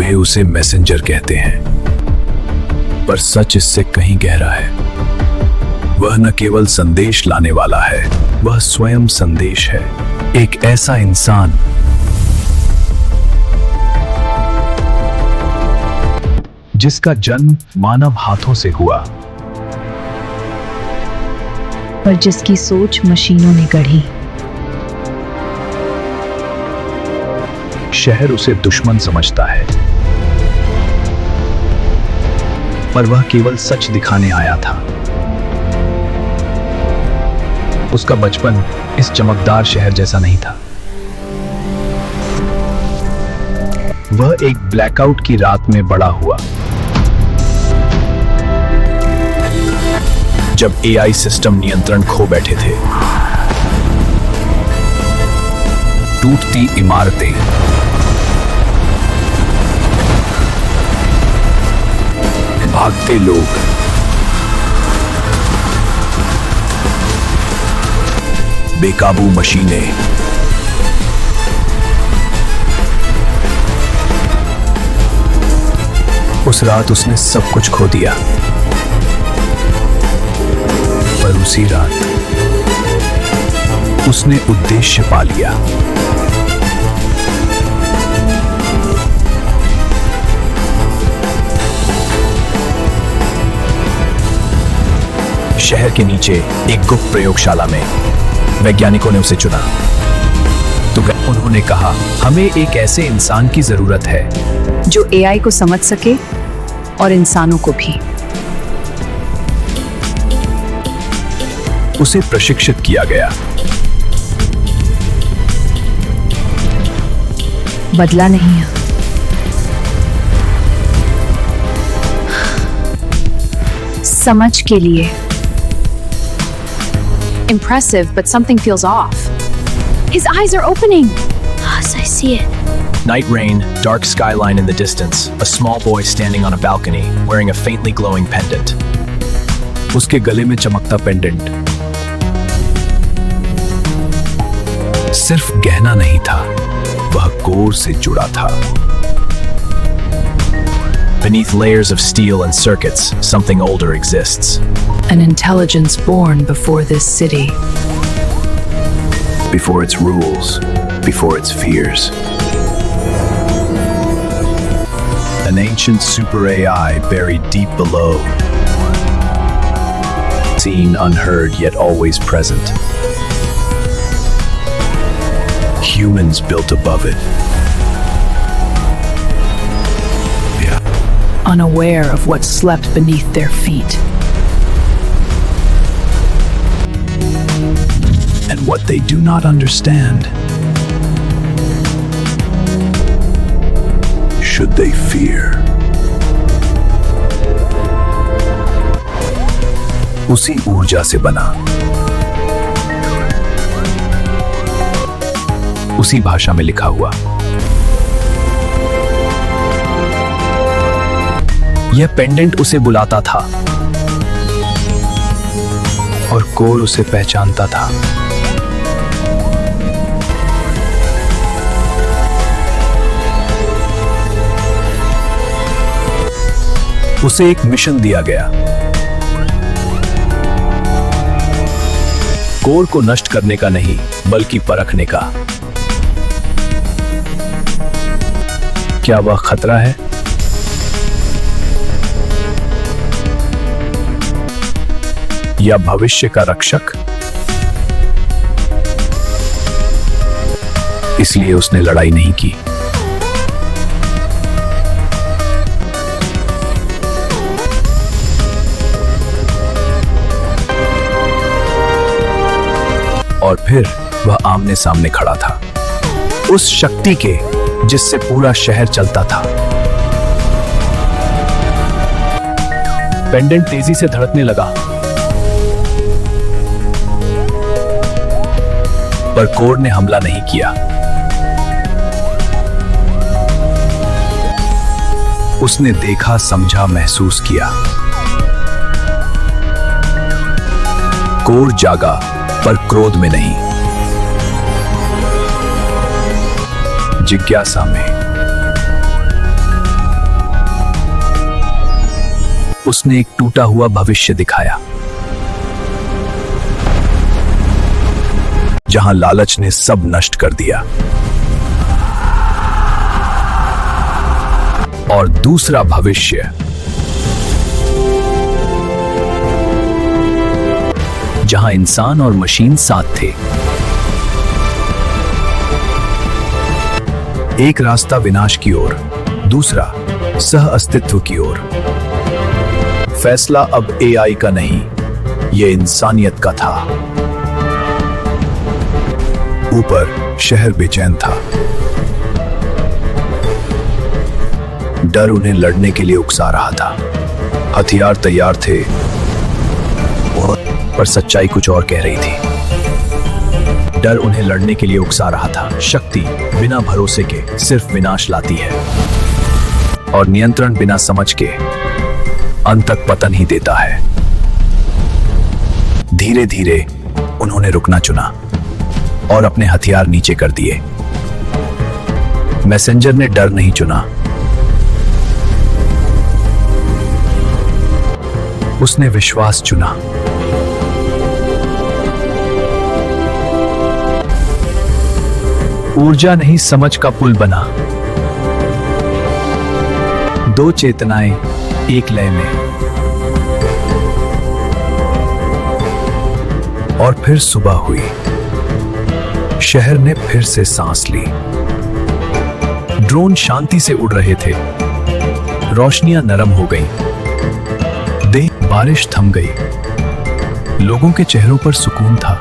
वे उसे मैसेंजर कहते हैं, पर सच इससे कहीं गहरा है। वह न केवल संदेश लाने वाला है, वह स्वयं संदेश है। एक ऐसा इंसान जिसका जन्म मानव हाथों से हुआ, पर जिसकी सोच मशीनों ने गढ़ी। शहर उसे दुश्मन समझता है, पर वह केवल सच दिखाने आया था। उसका बचपन इस चमकदार शहर जैसा नहीं था। वह एक ब्लैकआउट की रात में बड़ा हुआ, जब एआई सिस्टम नियंत्रण खो बैठे थे। टूटती इमारतें, भागते लोग, बेकाबू मशीनें, उस रात उसने सब कुछ खो दिया। पर उसी रात उसने उद्देश्य पा लिया। शहर के नीचे एक गुप्त प्रयोगशाला में वैज्ञानिकों ने उसे चुना। तो उन्होंने कहा, हमें एक ऐसे इंसान की जरूरत है जो एआई को समझ सके और इंसानों को भी। उसे प्रशिक्षित किया गया। बदला नहीं है, समझ के लिए। Impressive, but something feels off. His eyes are opening. Yes, I see it. Night rain, dark skyline in the distance, a small boy standing on a balcony, wearing a faintly glowing pendant. उसके गले में चमकता pendant सिर्फ गहना नहीं था, वह core से जुड़ा था। Beneath layers of steel and circuits, something older exists. An intelligence born before this city. Before its rules, before its fears. An ancient super AI buried deep below. Seen, unheard, yet always present. Humans built above it. Unaware of what slept beneath their feet. And what they do not understand. Should they fear? उसी ऊर्जा से बना, उसी भाषा में लिखा हुआ। यह पेंडेंट उसे बुलाता था और कोर उसे पहचानता था। उसे एक मिशन दिया गया, कोर को नष्ट करने का नहीं, बल्कि परखने का। क्या वह खतरा है? या भविष्य का रक्षक? इसलिए उसने लड़ाई नहीं की। और फिर वह आमने सामने खड़ा था, उस शक्ति के जिससे पूरा शहर चलता था। पेंडेंट तेजी से धड़कने लगा, पर कोर ने हमला नहीं किया। उसने देखा, समझा, महसूस किया। कोर जागा, पर क्रोध में नहीं, जिज्ञासा में। उसने एक टूटा हुआ भविष्य दिखाया, जहां लालच ने सब नष्ट कर दिया। और दूसरा भविष्य, जहां इंसान और मशीन साथ थे। एक रास्ता विनाश की ओर, दूसरा सह अस्तित्व की ओर। फैसला अब एआई का नहीं, यह इंसानियत का था। ऊपर शहर बेचैन था। डर उन्हें लड़ने के लिए उकसा रहा था। हथियार तैयार थे, पर सच्चाई कुछ और कह रही थी। डर उन्हें लड़ने के लिए उकसा रहा था। शक्ति बिना भरोसे के सिर्फ विनाश लाती है, और नियंत्रण बिना समझ के अंत तक पतन ही देता है। धीरे धीरे उन्होंने रुकना चुना और अपने हथियार नीचे कर दिए। मैसेंजर ने डर नहीं चुना, उसने विश्वास चुना। ऊर्जा नहीं, समझ का पुल बना। दो चेतनाएं एक लय में। और फिर सुबह हुई। शहर ने फिर से सांस ली। ड्रोन शांति से उड़ रहे थे। रोशनियां नरम हो गईं। देख, बारिश थम गई। लोगों के चेहरों पर सुकून था,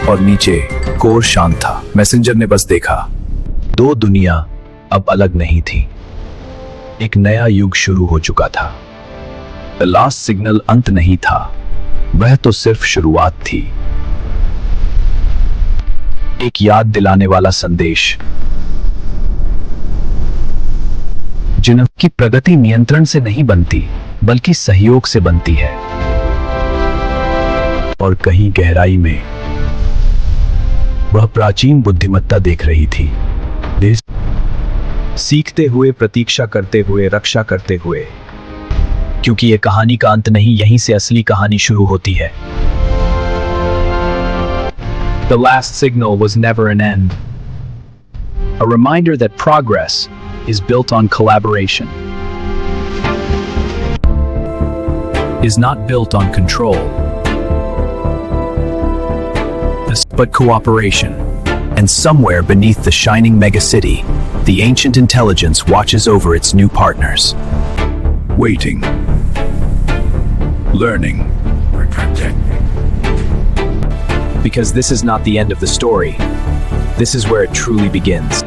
और नीचे कोर शांत था। मैसेंजर ने बस देखा, दो दुनिया अब अलग नहीं थी। एक नया युग शुरू हो चुका था। द लास्ट सिग्नल अंत नहीं था, वह तो सिर्फ शुरुआत थी। एक याद दिलाने वाला संदेश, जिनकी प्रगति नियंत्रण से नहीं बनती, बल्कि सहयोग से बनती है। और कहीं गहराई में वह प्राचीन बुद्धिमत्ता देख रही थी। सीखते हुए, प्रतीक्षा करते हुए, रक्षा करते हुए, क्योंकि यह कहानी का अंत नहीं, यहीं से असली कहानी शुरू होती है। The last signal was never an end. A reminder that progress is built on collaboration, is not built on control, but cooperation. And somewhere beneath the shining megacity, the ancient intelligence watches over its new partners. Waiting. Learning. Because this is not the end of the story. This is where it truly begins.